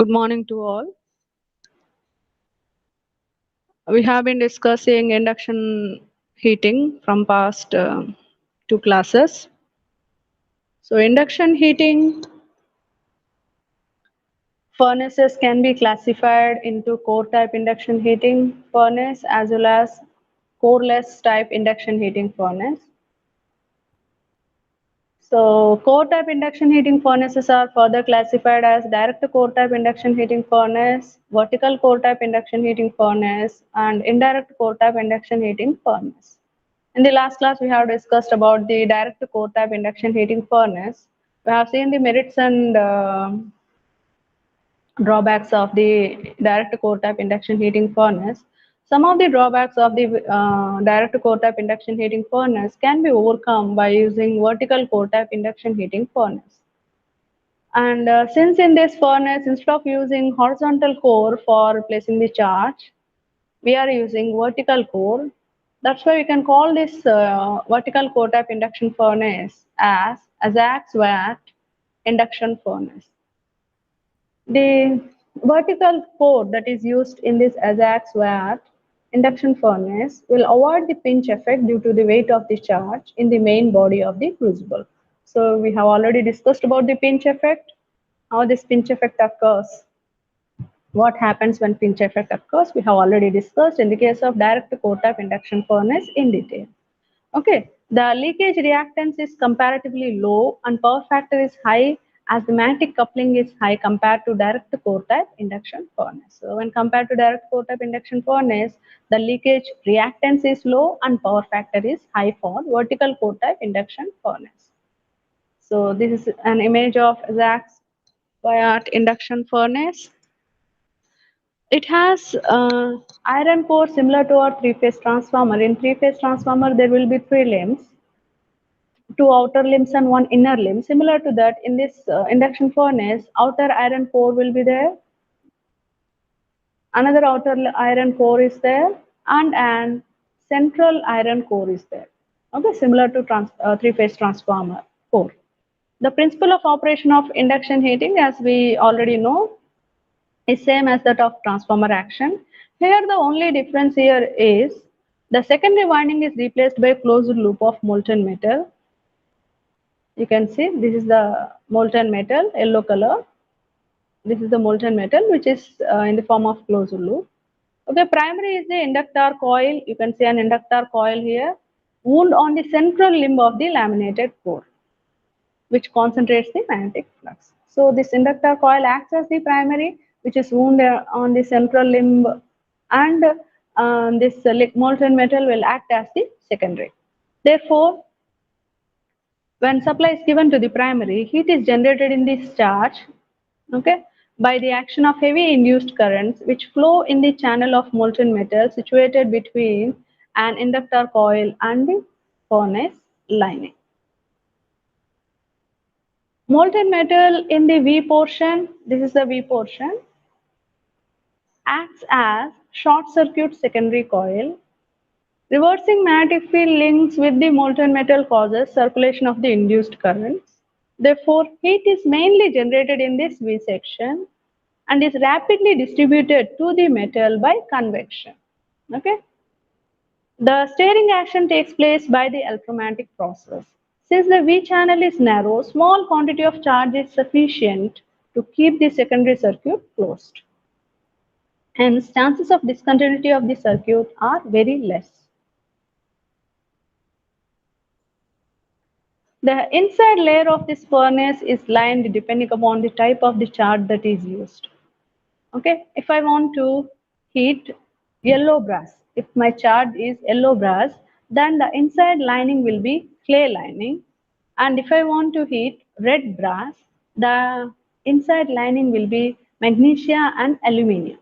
Good morning to all. We have been discussing induction heating from past two classes. So induction heating furnaces can be classified into core type induction heating furnace as well as coreless type induction heating furnace. So core type induction heating furnaces are further classified as direct core type induction heating furnace, vertical core type induction heating furnace, and indirect core type induction heating furnace. In the last class, we have discussed about the direct core type induction heating furnace. We have seen the merits and drawbacks of the direct core type induction heating furnace. Some of the drawbacks of the direct core type induction heating furnace can be overcome by using vertical core type induction heating furnace. And since in this furnace, instead of using horizontal core for placing the charge, we are using vertical core. That's why we can call this vertical core type induction furnace as Azax-Watt induction furnace. The vertical core that is used in this Azax-Watt induction furnace will avoid the pinch effect due to the weight of the charge in the main body of the crucible. So we have already discussed about the pinch effect, how this pinch effect occurs. What happens when pinch effect occurs, we have already discussed in the case of direct core type induction furnace in detail. Okay, the leakage reactance is comparatively low and power factor is high as the magnetic coupling is high compared to direct core type induction furnace. So when compared to direct core type induction furnace, the leakage reactance is low and power factor is high for vertical core type induction furnace. So this is an image of Azax-Watt induction furnace. It has iron core similar to our three-phase transformer. In three-phase transformer, there will be three limbs, two outer limbs and one inner limb. Similar to that, in this induction furnace, outer iron core will be there, another outer iron core is there, and an central iron core is there. Okay, similar to three-phase transformer core. The principle of operation of induction heating, as we already know, is same as that of transformer action. Here the only difference here is the secondary winding is replaced by a closed loop of molten metal. You can see this is the molten metal, yellow color. This is the molten metal which is in the form of closed loop. Okay, primary is the inductor coil. You can see an inductor coil here, wound on the central limb of the laminated core, which concentrates the magnetic flux. So this inductor coil acts as the primary, which is wound on the central limb, and this molten metal will act as the secondary. Therefore, when supply is given to the primary, heat is generated in this charge, okay, by the action of heavy induced currents which flow in the channel of molten metal situated between an inductor coil and the furnace lining. Molten metal in the V portion, this is the V portion, acts as short circuit secondary coil. Reversing magnetic field links with the molten metal causes circulation of the induced currents. Therefore, heat is mainly generated in this V section and is rapidly distributed to the metal by convection. Okay. The stirring action takes place by the electromagnetic process. Since the V channel is narrow, small quantity of charge is sufficient to keep the secondary circuit closed. Hence, chances of discontinuity of the circuit are very less. The inside layer of this furnace is lined depending upon the type of the charge that is used. Okay, if I want to heat yellow brass, if my charge is yellow brass, then the inside lining will be clay lining. And if I want to heat red brass, the inside lining will be magnesia and aluminium.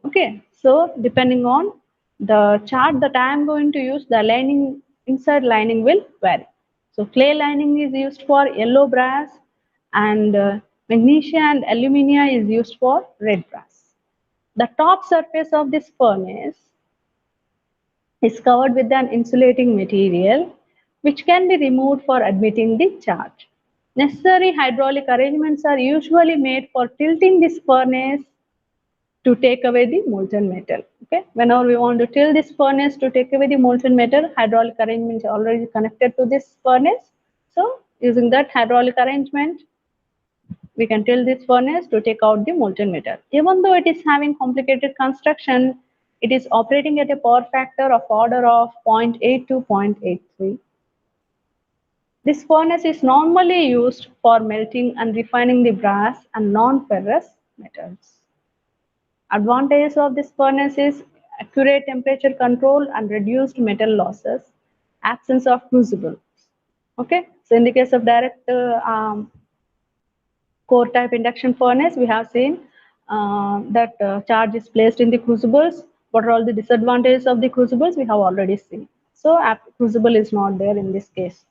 Okay, so depending on the chart that I am going to use, the lining, inside lining will vary. So clay lining is used for yellow brass, and magnesia and alumina is used for red brass. The top surface of this furnace is covered with an insulating material which can be removed for admitting the charge. Necessary hydraulic arrangements are usually made for tilting this furnace to take away the molten metal. Okay, whenever we want to tilt this furnace to take away the molten metal, hydraulic arrangement is already connected to this furnace. So using that hydraulic arrangement, we can tilt this furnace to take out the molten metal. Even though it is having complicated construction, it is operating at a power factor of order of 0.8 to 0.83. This furnace is normally used for melting and refining the brass and non-ferrous metals. Advantages of this furnace is accurate temperature control and reduced metal losses, absence of crucibles. Okay, so in the case of direct core type induction furnace, we have seen that charge is placed in the crucibles. What are all the disadvantages of the crucibles? We have already seen. So crucible is not there in this case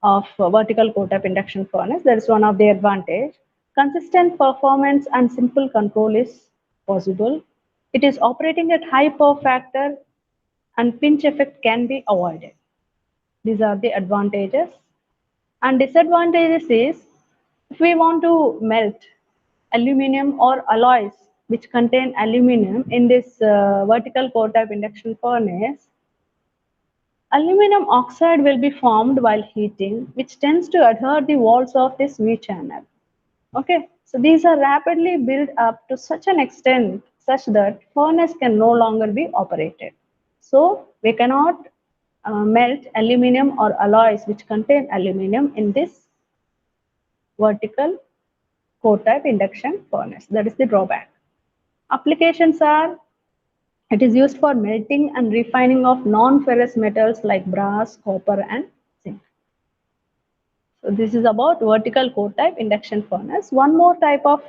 of vertical core type induction furnace. That is one of the advantage. Consistent performance and simple control is possible. It is operating at high power factor and pinch effect can be avoided. These are the advantages. And disadvantages is if we want to melt aluminum or alloys which contain aluminum in this vertical core type induction furnace, aluminum oxide will be formed while heating, which tends to adhere the walls of this V channel. Okay, so these are rapidly built up to such an extent such that furnace can no longer be operated. So we cannot melt aluminum or alloys which contain aluminum in this vertical core type induction furnace. That is the drawback. Applications are it is used for melting and refining of non-ferrous metals like brass, copper, and zinc. So this is about vertical core type induction furnace. One more type of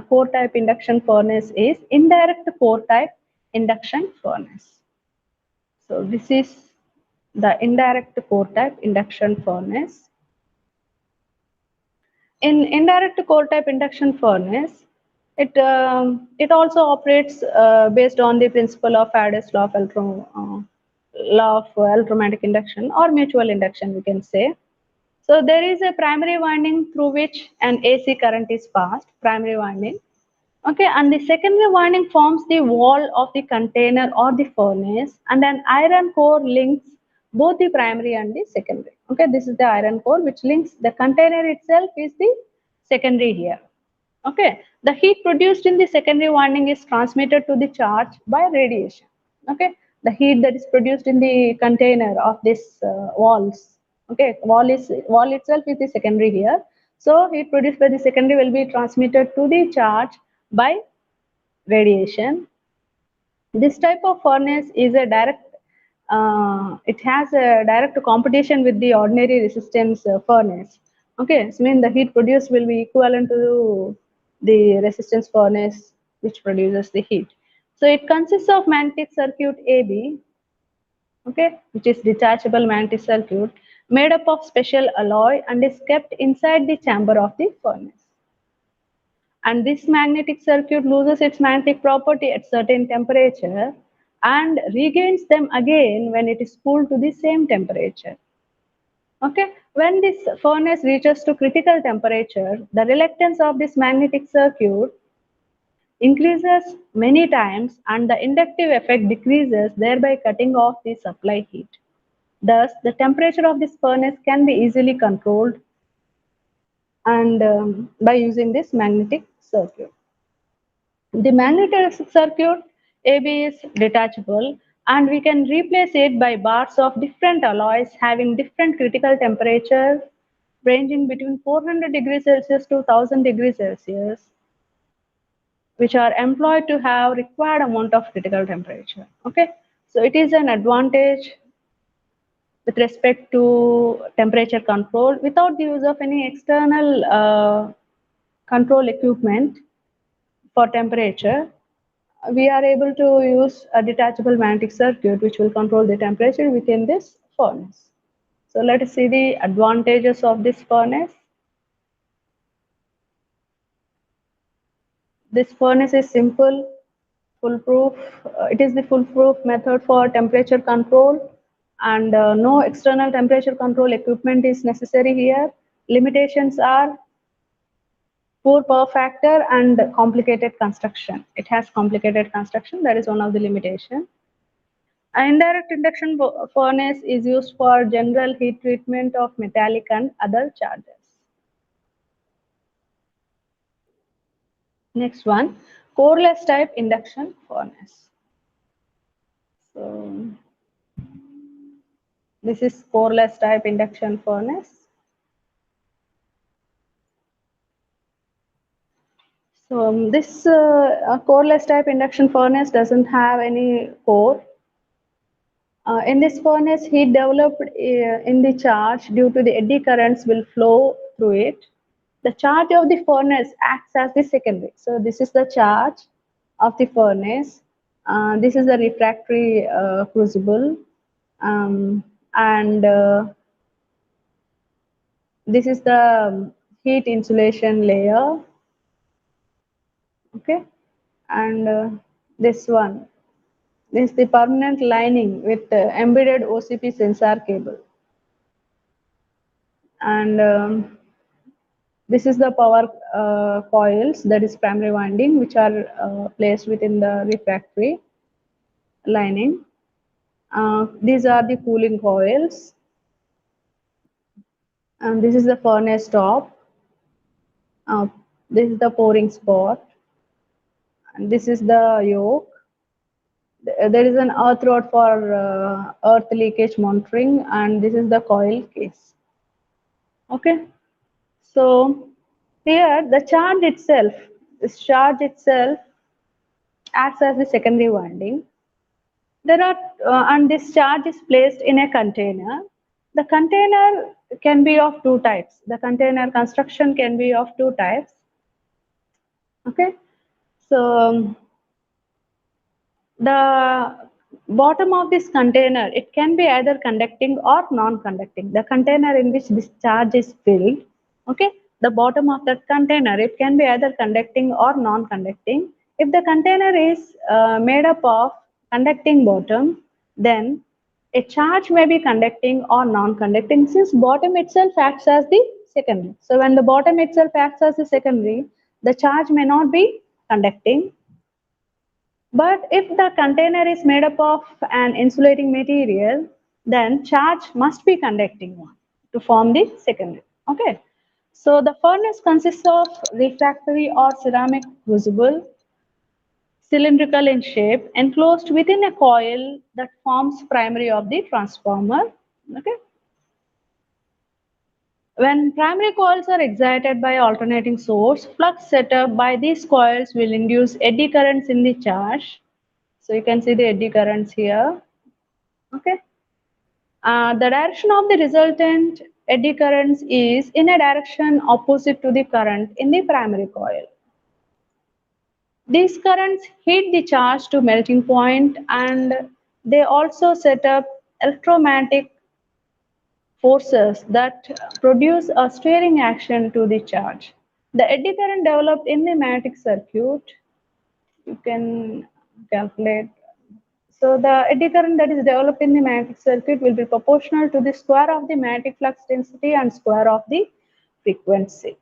core type induction furnace is indirect core type induction furnace. So this is the indirect core type induction furnace. In indirect core type induction furnace, it also operates based on the principle of Faraday's law of electromagnetic induction or mutual induction, we can say. So there is a primary winding through which an AC current is passed, primary winding. Okay, and the secondary winding forms the wall of the container or the furnace, and an iron core links both the primary and the secondary. Okay, this is the iron core which links the container itself is the secondary here. Okay, the heat produced in the secondary winding is transmitted to the charge by radiation. Okay, the heat that is produced in the container of this walls. Okay, wall itself is the secondary here. So heat produced by the secondary will be transmitted to the charge by radiation. This type of furnace is a direct, it has a direct competition with the ordinary resistance furnace. Okay, so mean the heat produced will be equivalent to the resistance furnace which produces the heat. So it consists of magnetic circuit AB, okay, which is detachable magnetic circuit made up of special alloy and is kept inside the chamber of the furnace. And this magnetic circuit loses its magnetic property at certain temperature and regains them again when it is cooled to the same temperature. Okay, when this furnace reaches to critical temperature, the reluctance of this magnetic circuit increases many times and the inductive effect decreases, thereby cutting off the supply heat. Thus, the temperature of this furnace can be easily controlled and by using this magnetic circuit. The magnetic circuit AB is detachable and we can replace it by bars of different alloys having different critical temperature ranging between 400 degrees Celsius to 1000 degrees Celsius, which are employed to have required amount of critical temperature. Okay, so it is an advantage with respect to temperature control without the use of any external control equipment for temperature. We are able to use a detachable magnetic circuit which will control the temperature within this furnace. So let us see the advantages of this furnace. This furnace is simple, foolproof. It is the foolproof method for temperature control and no external temperature control equipment is necessary here. limitations are poor power factor and complicated construction. It has complicated construction, that is one of the limitation. Indirect induction furnace is used for general heat treatment of metallic and other charges. Next one, coreless type induction furnace. So this is coreless type induction furnace. So this coreless type induction furnace doesn't have any core. In this furnace, heat developed in the charge due to the eddy currents will flow through it. The charge of the furnace acts as the secondary. So this is the charge of the furnace. This is the refractory crucible, and this is the heat insulation layer. Okay, and this one. This is the permanent lining with embedded OCP sensor cable. And this is the power coils, that is primary winding, which are placed within the refractory lining. These are the cooling coils. And this is the furnace top. This is the pouring spot. And this is the yoke. There is an earth rod for earth leakage monitoring, and this is the coil case. Okay, so here the this charge itself acts as the secondary winding. There are and this charge is placed in a container. The container can be of two types. The container construction can be of two types. Okay, so the bottom of this container, it can be either conducting or non-conducting. The container in which this charge is filled, okay, the bottom of that container, it can be either conducting or non-conducting. If the container is made up of conducting bottom, then a charge may be conducting or non-conducting, since bottom itself acts as the secondary. So when the bottom itself acts as the secondary, the charge may not be conducting. But if the container is made up of an insulating material, then charge must be conducting one to form the secondary. Okay. So the furnace consists of refractory or ceramic crucible, cylindrical in shape, enclosed within a coil that forms primary of the transformer. Okay. When primary coils are excited by alternating source, flux set up by these coils will induce eddy currents in the charge. So you can see the eddy currents here. Okay. The direction of the resultant eddy currents is in a direction opposite to the current in the primary coil. These currents heat the charge to melting point, and they also set up electromagnetic forces that produce a steering action to the charge. The eddy current developed in the magnetic circuit, you can calculate. So the eddy current that is developed in the magnetic circuit will be proportional to the square of the magnetic flux density and square of the frequency.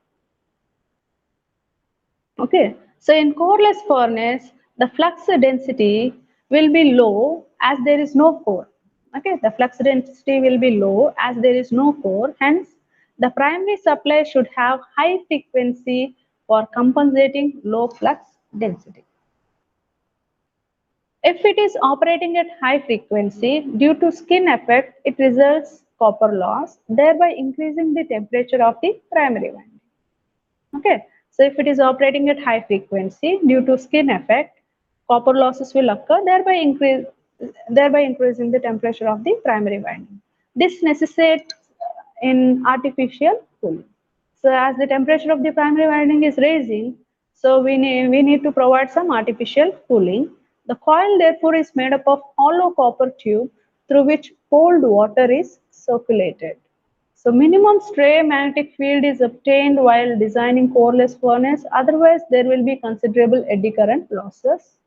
Okay, so in coreless furnace, the flux density will be low as there is no core. Okay, the flux density will be low as there is no core. Hence, the primary supply should have high frequency for compensating low flux density. If it is operating at high frequency, due to skin effect, it results copper loss, thereby increasing the temperature of the primary winding. Okay, so if it is operating at high frequency, due to skin effect, copper losses will occur, thereby increasing the temperature of the primary winding. This necessitates in artificial cooling. So as the temperature of the primary winding is raising, so we need to provide some artificial cooling. The coil therefore is made up of hollow copper tube through which cold water is circulated. So minimum stray magnetic field is obtained while designing coreless furnace, otherwise there will be considerable eddy current losses.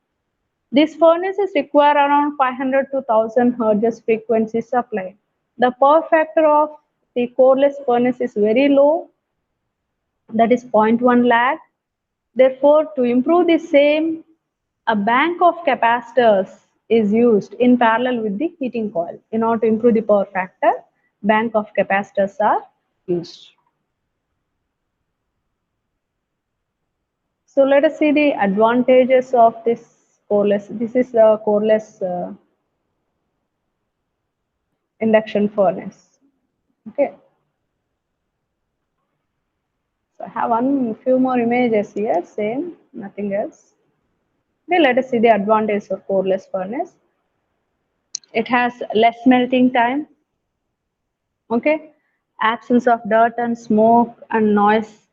These furnaces require around 500 to 1000 Hz frequency supply. The power factor of the coreless furnace is very low, that is 0.1 lakh. Therefore, to improve the same, a bank of capacitors is used in parallel with the heating coil. In order to improve the power factor, bank of capacitors are used. So let us see the advantages of this coreless. This is a coreless induction furnace. Okay. So I have few more images here, same, nothing else. Okay, let us see the advantage of coreless furnace. It has less melting time. Okay, absence of dirt and smoke and noise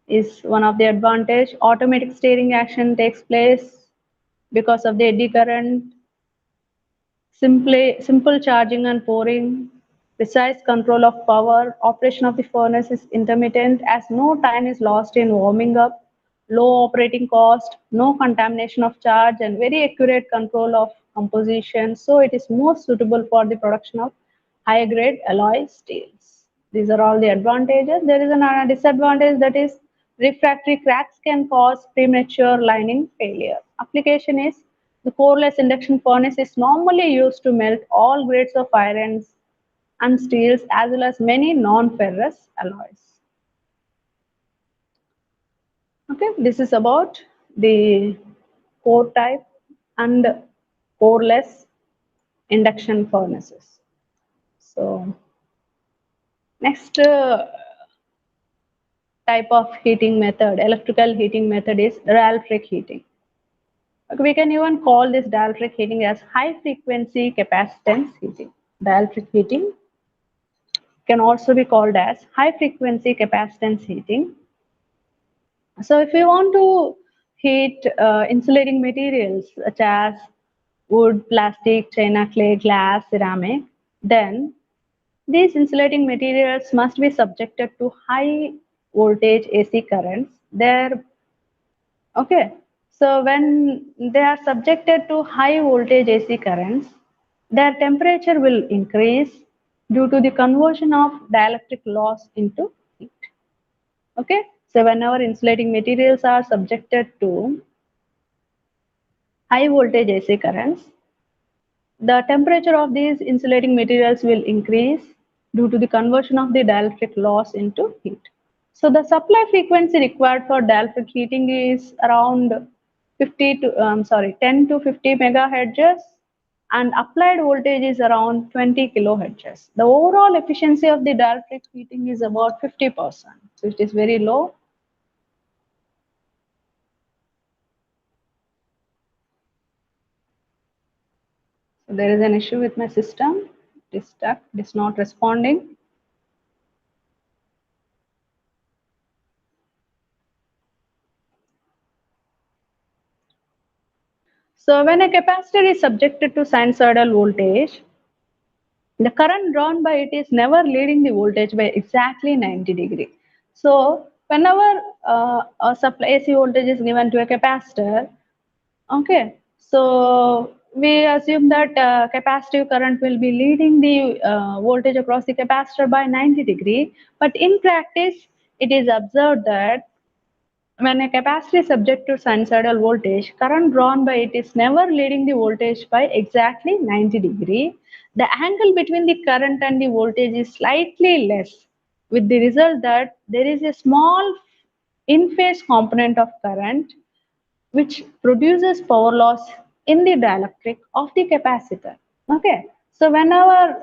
is one of the advantage. Automatic steering action takes place because of the eddy current. Simple charging and pouring, precise control of power, operation of the furnace is intermittent as no time is lost in warming up, low operating cost, no contamination of charge, and very accurate control of composition. So it is most suitable for the production of high grade alloy steels. These are all the advantages. There is another disadvantage, that is refractory cracks can cause premature lining failure. Application is the coreless induction furnace is normally used to melt all grades of irons and steels as well as many non-ferrous alloys. Okay, this is about the core type and coreless induction furnaces. So next type of heating method, electrical heating method, is dielectric heating. Okay, we can even call this dielectric heating as high frequency capacitance heating. Dielectric heating can also be called as high frequency capacitance heating. So if you want to heat insulating materials such as wood, plastic, china, clay, glass, ceramic, then these insulating materials must be subjected to high voltage AC currents. Okay, so when they are subjected to high voltage AC currents, their temperature will increase due to the conversion of dielectric loss into heat. Okay, so whenever insulating materials are subjected to high voltage AC currents, the temperature of these insulating materials will increase due to the conversion of the dielectric loss into heat. So the supply frequency required for dielectric heating is around 10 to 50 megahertz, and applied voltage is around 20 kilohertz. The overall efficiency of the dielectric heating is about 50%. So it is very low. So there is an issue with my system. It is stuck. It is not responding. So when a capacitor is subjected to sinusoidal voltage, the current drawn by it is never leading the voltage by exactly 90 degree. So whenever a supply AC voltage is given to a capacitor, okay, so we assume that capacitive current will be leading the voltage across the capacitor by 90 degree. But in practice, it is observed that when a capacitor is subject to sinusoidal voltage, current drawn by it is never leading the voltage by exactly 90 degree. The angle between the current and the voltage is slightly less, with the result that there is a small in-phase component of current which produces power loss in the dielectric of the capacitor. Okay, so whenever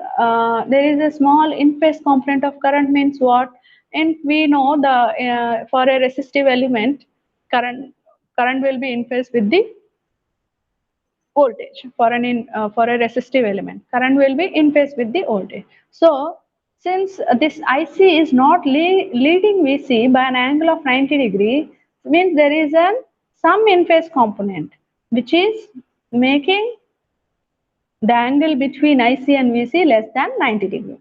there is a small in-phase component of current means what? And we know the for a resistive element, current will be in phase with the voltage. For a resistive element, current will be in phase with the voltage. So since this IC is not leading VC by an angle of 90 degree, means there is some in phase component which is making the angle between IC and VC less than 90 degree.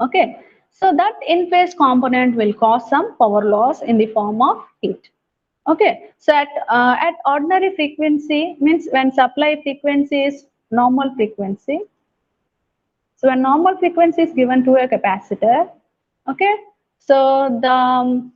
Okay, so that in phase component will cause some power loss in the form of heat. Okay, so at ordinary frequency, means when supply frequency is normal frequency, So when normal frequency is given to a capacitor, okay, so the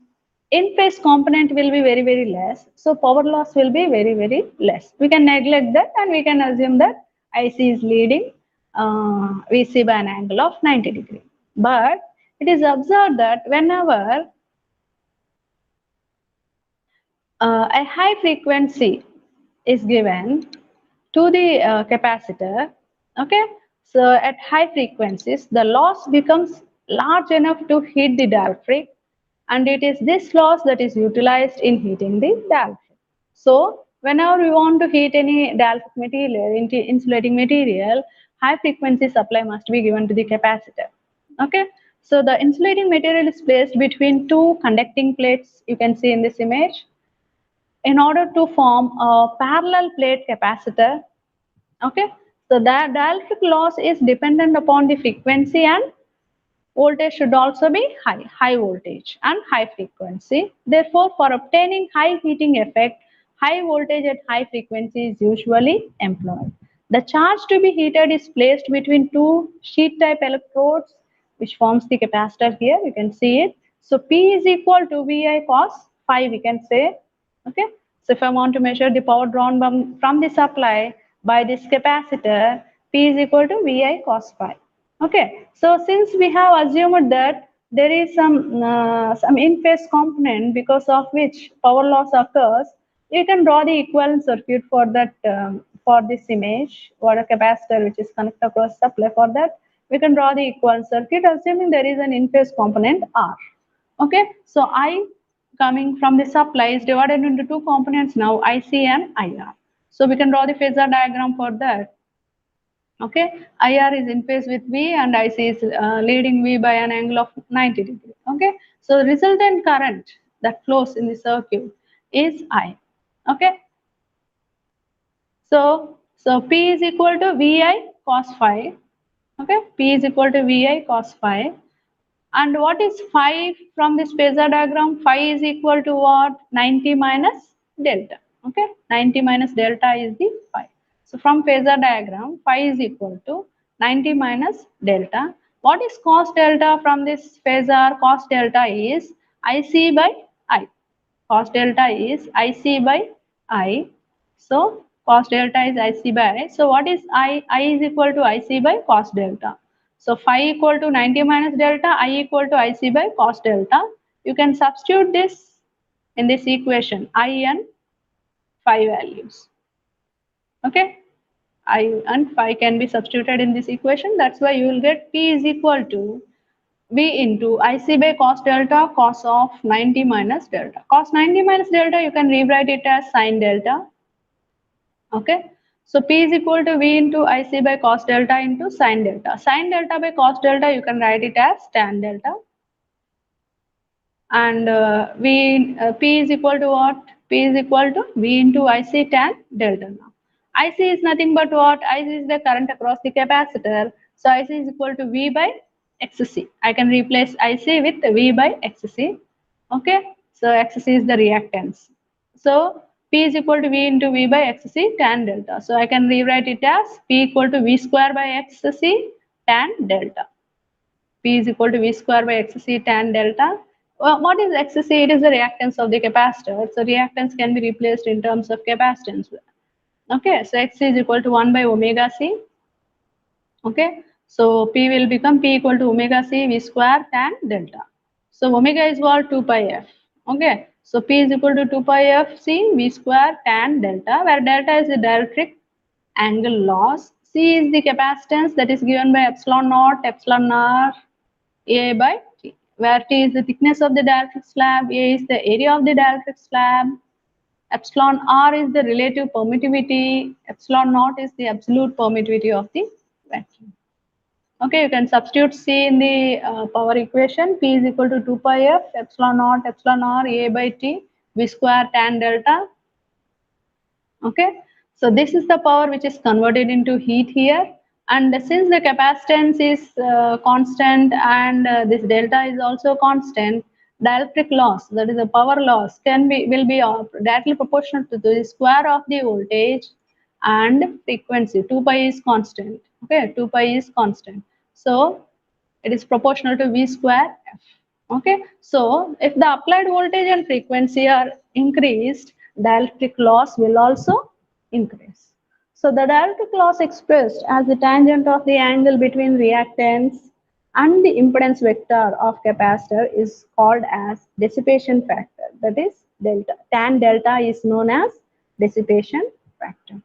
in phase component will be very less, so power loss will be very less. We can neglect that and we can assume that IC is leading VC by an angle of 90 degree. But it is observed that whenever a high frequency is given to the capacitor, okay, so at high frequencies the loss becomes large enough to heat the dielectric, and it is this loss that is utilized in heating the dielectric. So whenever we want to heat any dielectric material, insulating material, high frequency supply must be given to the capacitor. Okay, so the insulating material is placed between two conducting plates, you can see in this image, in order to form a parallel plate capacitor. Okay, so that dielectric loss is dependent upon the frequency, and voltage should also be high voltage and high frequency. Therefore, for obtaining high heating effect, high voltage at high frequency is usually employed. The charge to be heated is placed between two sheet type electrodes, which forms the capacitor here. You can see it. So P is equal to VI cos phi, we can say. Okay. So if I want to measure the power drawn from the supply by this capacitor, P is equal to VI cos phi. Okay, so since we have assumed that there is some in-phase component because of which power loss occurs, you can draw the equivalent circuit for that for this image, or a capacitor which is connected across supply. For that, we can draw the equivalent circuit assuming there is an in-phase component R. Okay, so I coming from the supply is divided into two components now, IC and IR. So we can draw the phasor diagram for that. Okay, IR is in phase with V and IC is leading V by an angle of 90 degree. Okay, so the resultant current that flows in the circuit is I. Okay, so P is equal to VI cos phi. Okay, P is equal to VI cos phi. And what is phi from this phasor diagram? Phi is equal to what? 90 minus delta. Okay, 90 minus delta is the phi. So from phasor diagram, phi is equal to 90 minus delta. What is cos delta from this phasor? Cos delta is IC by I. Cos delta is IC by I. So cos delta is IC by I. So what is I? I is equal to IC by cos delta. So phi equal to 90 minus delta, I equal to IC by cos delta. You can substitute this in this equation, I and phi values. Okay, I and phi can be substituted in this equation. That's why you will get P is equal to V into IC by cos delta, cos of 90 minus delta. Cos 90 minus delta, you can rewrite it as sin delta. Okay, so P is equal to V into IC by cos delta into sin delta. Sin delta by cos delta, you can write it as tan delta. And P is equal to what? P is equal to V into IC tan delta now. IC is nothing but what? IC is the current across the capacitor. So IC is equal to V by XC. I can replace IC with V by XC. Okay, so XC is the reactance. So P is equal to V into V by XC tan delta. So I can rewrite it as P equal to V square by XC tan delta. P is equal to V square by XC tan delta. What is XC? It is the reactance of the capacitor. So reactance can be replaced in terms of capacitance. Okay, so X is equal to 1 by omega C. Okay, so P will become P equal to omega C V square tan delta. So omega is what? 2 pi F. Okay, so P is equal to 2 pi F C V square tan delta, where delta is the dielectric angle loss. C is the capacitance that is given by epsilon naught, epsilon R, A by T, where T is the thickness of the dielectric slab, A is the area of the dielectric slab, epsilon R is the relative permittivity, epsilon naught is the absolute permittivity of the vacuum. Okay, you can substitute C in the power equation. P is equal to 2 pi F epsilon naught epsilon R A by T V square tan delta. Okay, so this is the power which is converted into heat here. And since the capacitance is constant and this delta is also constant, dielectric loss, that is the power loss, will be directly proportional to the square of the voltage and frequency. 2 pi is constant. Okay, 2 pi is constant. So it is proportional to V square F. Okay, so if the applied voltage and frequency are increased, dielectric loss will also increase. So the dielectric loss expressed as the tangent of the angle between reactance and the impedance vector of capacitor is called as dissipation factor. That is delta. Tan delta is known as dissipation factor.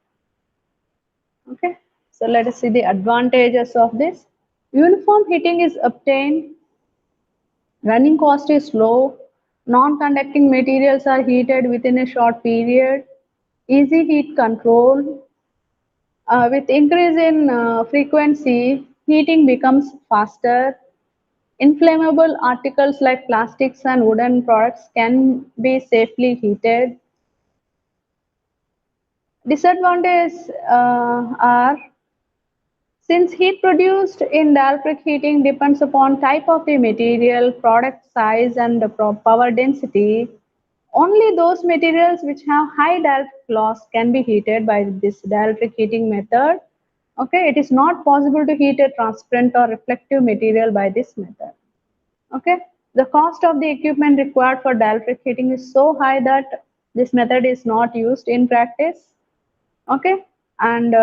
Okay, so let us see the advantages of this. Uniform heating is obtained, running cost is low, non-conducting materials are heated within a short period, easy heat control. With increase in frequency, heating becomes faster. Inflammable articles like plastics and wooden products can be safely heated. Disadvantages are since heat produced in dielectric heating depends upon type of the material, product size and the power density, only those materials which have high dielectric loss can be heated by this dielectric heating method. Okay, it is not possible to heat a transparent or reflective material by this method. Okay, the cost of the equipment required for dielectric heating is so high that this method is not used in practice. Okay, and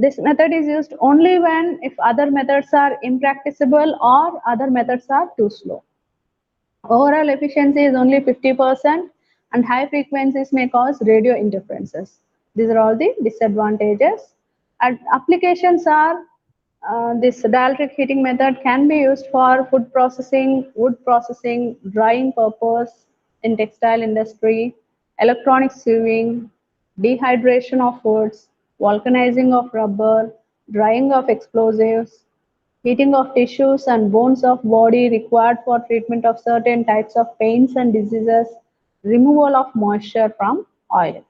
this method is used only when if other methods are impracticable or other methods are too slow. Overall efficiency is only 50% and high frequencies may cause radio interferences. These are all the disadvantages. And applications are this dielectric heating method can be used for food processing, wood processing, drying purpose in textile industry, electronic sieving, dehydration of foods, vulcanizing of rubber, drying of explosives, heating of tissues and bones of body required for treatment of certain types of pains and diseases, removal of moisture from oil.